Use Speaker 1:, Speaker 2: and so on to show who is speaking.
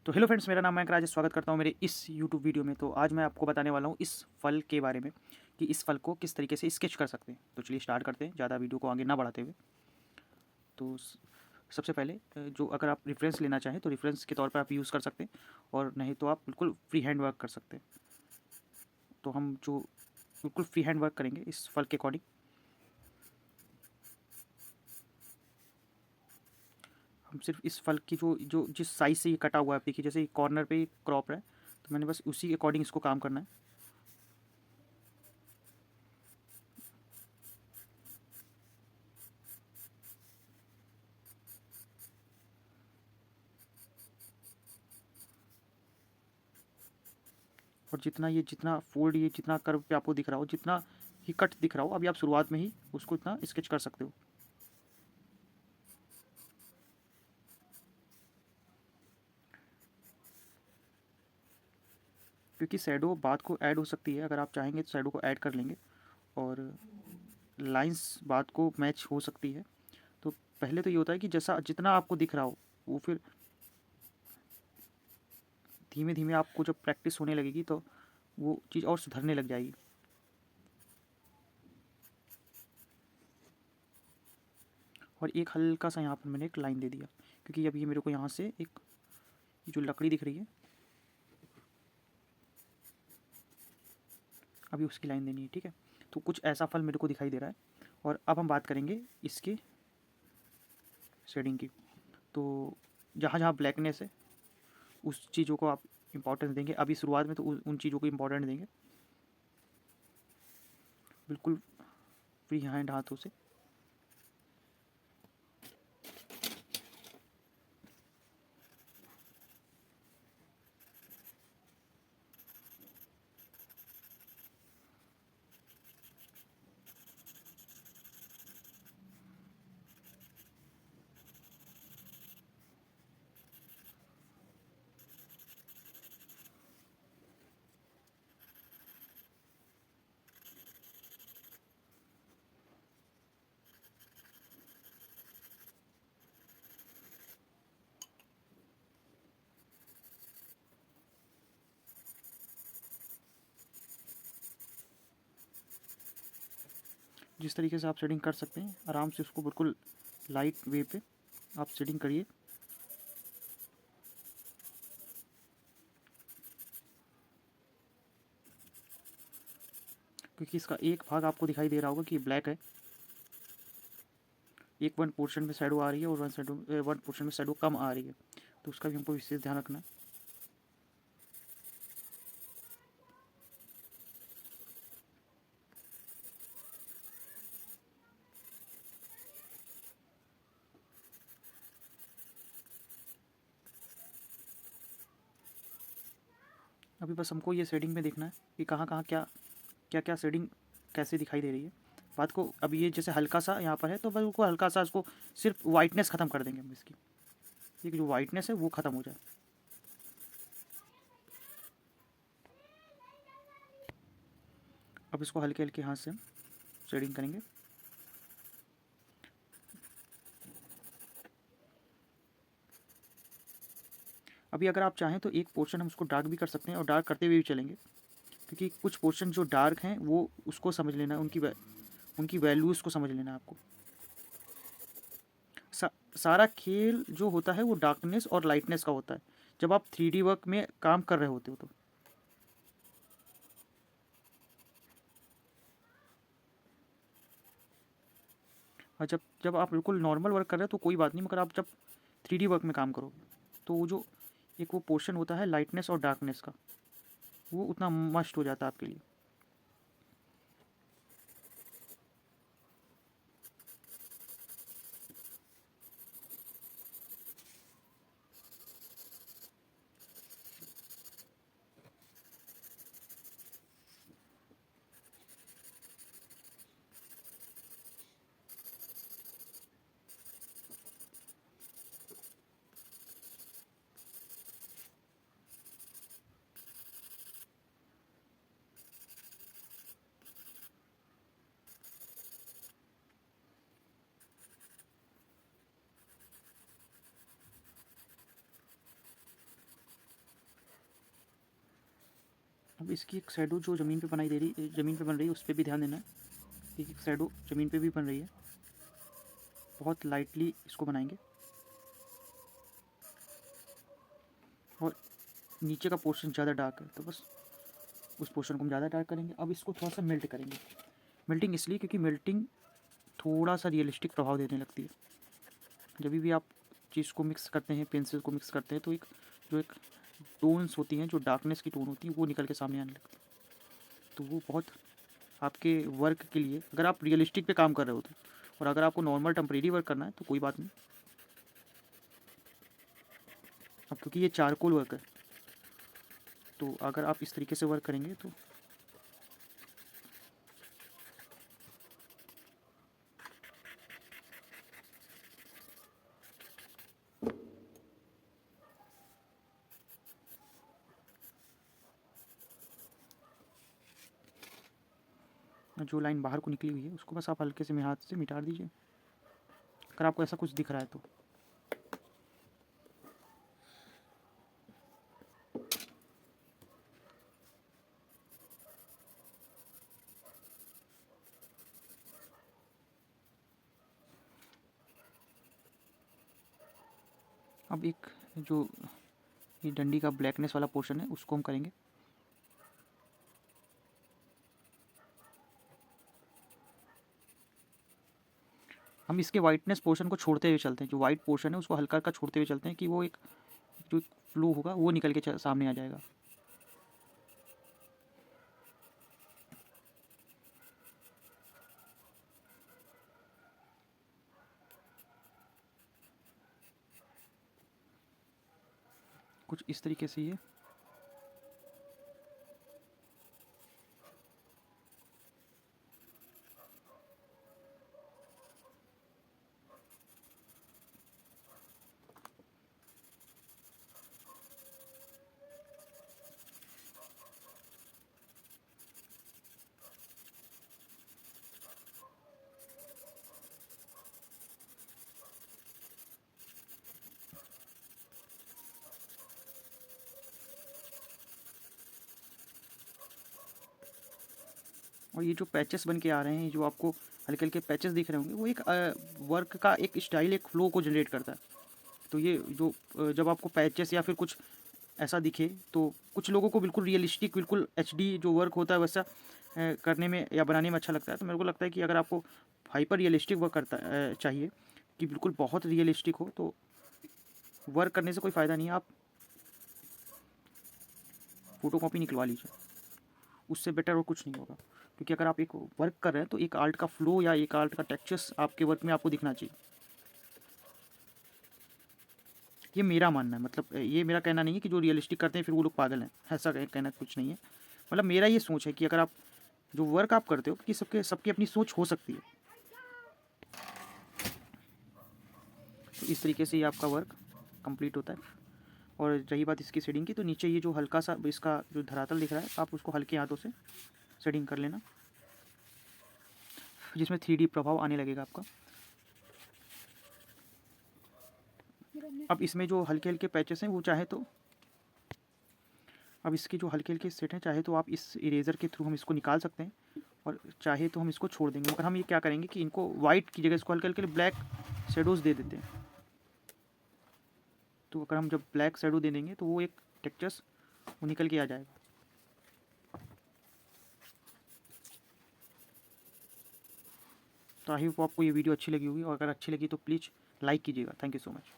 Speaker 1: तो hello friends, मेरा नाम है राजेश। स्वागत करता हूँ मेरे इस यूट्यूब वीडियो में। तो आज मैं आपको बताने वाला हूँ इस फल के बारे में कि इस फल को किस तरीके से स्केच कर सकते हैं। तो चलिए स्टार्ट करते हैं, ज़्यादा वीडियो को आगे ना बढ़ाते हुए। तो सबसे पहले जो अगर आप रेफरेंस लेना चाहें तो रेफरेंस के तौर पर आप यूज़ कर सकते हैं, और नहीं तो आप बिल्कुल फ्री हैंड वर्क कर सकते हैं। तो हम जो बिल्कुल फ्री हैंड वर्क करेंगे इस फल के अकॉर्डिंग, हम सिर्फ इस फल की जो जो जिस साइज़ से ये कटा हुआ है, आप देखिए जैसे कॉर्नर पे क्रॉप है, तो मैंने बस उसी के अकॉर्डिंग इसको काम करना है। और जितना फोल्ड, ये जितना कर्व पे आपको दिख रहा हो, जितना ही कट दिख रहा हो, अभी आप शुरुआत में ही उसको इतना स्केच कर सकते हो। क्योंकि शैडो बाद को ऐड हो सकती है, अगर आप चाहेंगे तो शैडो को ऐड कर लेंगे, और लाइंस बाद को मैच हो सकती है। तो पहले तो ये होता है कि जैसा जितना आपको दिख रहा हो, वो फिर धीमे धीमे आपको जब प्रैक्टिस होने लगेगी तो वो चीज़ और सुधरने लग जाएगी। और एक हल्का सा यहाँ पर मैंने एक लाइन दे दिया, क्योंकि अब ये मेरे को यहाँ से एक जो लकड़ी दिख रही है, अभी उसकी लाइन देनी है, ठीक है। तो कुछ ऐसा फल मेरे को दिखाई दे रहा है। और अब हम बात करेंगे इसके शेडिंग की। तो जहाँ जहाँ ब्लैकनेस है उस चीज़ों को आप इम्पोर्टेंस देंगे। अभी शुरुआत में तो उन चीज़ों को इम्पोर्टेंट देंगे, बिल्कुल फ्री हैंड हाथों से। जिस तरीके से आप शेडिंग कर सकते हैं, आराम से उसको बिल्कुल लाइट वे पे आप शेडिंग करिए। क्योंकि इसका एक भाग आपको दिखाई दे रहा होगा कि ब्लैक है, एक वन पोर्शन में शैडो आ रही है और वन पोर्शन में शैडो कम आ रही है। तो उसका भी हमको विशेष ध्यान रखना है। अभी बस हमको ये शेडिंग में देखना है कि कहाँ कहाँ क्या क्या क्या शेडिंग कैसे दिखाई दे रही है। बात को अभी ये जैसे हल्का सा यहाँ पर है, तो बस उसको हल्का सा इसको सिर्फ वाइटनेस ख़त्म कर देंगे हम इसकी। ये जो वाइटनेस है वो ख़त्म हो जाए। अब इसको हल्के हल्के हाथ से हम शेडिंग करेंगे। अभी अगर आप चाहें तो एक पोर्शन हम उसको डार्क भी कर सकते हैं, और डार्क करते हुए भी चलेंगे। क्योंकि कुछ पोर्शन जो डार्क हैं वो उसको समझ लेना है, उनकी वैल्यूज़ को समझ लेना है आपको। सारा खेल जो होता है वो डार्कनेस और लाइटनेस का होता है, जब आप 3D वर्क में काम कर रहे होते हो तो। और जब जब आप बिल्कुल नॉर्मल वर्क कर रहे हो तो कोई बात नहीं, मगर आप जब 3D वर्क में काम करोगे तो वो जो एक वो पोर्शन होता है लाइटनेस और डार्कनेस का, वो उतना मस्ट हो जाता है आपके लिए। अब इसकी एक शैडो जो ज़मीन पे बन रही है उस पर भी ध्यान देना है। एक शैडो ज़मीन पे भी बन रही है, बहुत लाइटली इसको बनाएंगे। और नीचे का पोर्शन ज़्यादा डार्क है तो बस उस पोर्शन को हम ज़्यादा डार्क करेंगे। अब इसको थोड़ा सा मेल्ट करेंगे। मेल्टिंग इसलिए क्योंकि मेल्टिंग थोड़ा सा रियलिस्टिक प्रभाव देने लगती है। जब भी आप चीज़ को मिक्स करते हैं, पेंसिल को मिक्स करते हैं, तो एक टोन्स होती हैं, जो डार्कनेस की टोन होती है, वो निकल के सामने आने लगती है। तो वो बहुत आपके वर्क के लिए, अगर आप रियलिस्टिक पे काम कर रहे हो तो, और अगर आपको नॉर्मल टेम्परेरी वर्क करना है तो कोई बात नहीं। अब क्योंकि ये चारकोल वर्क है तो अगर आप इस तरीके से वर्क करेंगे तो जो लाइन बाहर को निकली हुई है उसको बस आप हल्के से हाथ से मिटा दीजिए, अगर आपको ऐसा कुछ दिख रहा है तो। अब एक जो ये डंडी का ब्लैकनेस वाला पोर्शन है उसको हम करेंगे। हम इसके वाइटनेस पोर्शन को छोड़ते हुए चलते हैं, जो वाइट पोर्शन है उसको हल्का हल्का छोड़ते हुए चलते हैं कि वो एक जो फ्लो होगा वो निकल के सामने आ जाएगा। कुछ इस तरीके से ये और ये जो पैचेस बन के आ रहे हैं, जो आपको हल्के हल्के पैचेस दिख रहे होंगे, वो एक वर्क का एक स्टाइल, एक फ्लो को जनरेट करता है। तो ये जो जब आपको पैचेस या फिर कुछ ऐसा दिखे तो कुछ लोगों को बिल्कुल रियलिस्टिक, बिल्कुल एचडी जो वर्क होता है वैसा करने में या बनाने में अच्छा लगता है। तो मेरे को लगता है कि अगर आपको हाइपर रियलिस्टिक वर्क चाहिए कि बिल्कुल बहुत रियलिस्टिक हो, तो वर्क करने से कोई फ़ायदा नहीं है। आप फ़ोटोकॉपी निकलवा लीजिए, उससे बेटर और कुछ नहीं होगा। क्योंकि अगर आप एक वर्क कर रहे हैं तो एक आर्ट का फ्लो या एक आर्ट का टेक्सचर्स आपके वर्क में आपको दिखना चाहिए। ये मेरा मानना है, मतलब ये मेरा कहना नहीं है कि जो रियलिस्टिक करते हैं फिर वो लोग पागल हैं, ऐसा कहना कुछ नहीं है। मतलब मेरा ये सोच है कि अगर आप जो वर्क आप करते हो कि सबकी अपनी सोच हो सकती है। तो इस तरीके से ये आपका वर्क कंप्लीट होता है। और रही बात इसकी शेडिंग की, तो नीचे ये जो हल्का सा इसका जो धरातल दिख रहा है, आप उसको हल्के हाथों से शेडिंग कर लेना, जिसमें 3D प्रभाव आने लगेगा आपका। अब इसमें जो हल्के हल्के पैचेस हैं वो चाहे तो, अब इसके जो हल्के हल्के सेट हैं, चाहे तो आप इस इरेज़र के थ्रू हम इसको निकाल सकते हैं, और चाहे तो हम इसको छोड़ देंगे। मगर हम ये क्या करेंगे कि इनको वाइट की जगह इसको हल्के हल्के ब्लैक शेडोज़ दे देते हैं। तो अगर हम जब ब्लैक शेडो दे देंगे तो वो एक टेक्सचर्स वो निकल के आ जाएगा। तो आई होप आपको ये वीडियो अच्छी लगी होगी, और अगर अच्छी लगी तो प्लीज़ लाइक कीजिएगा। Thank you so much.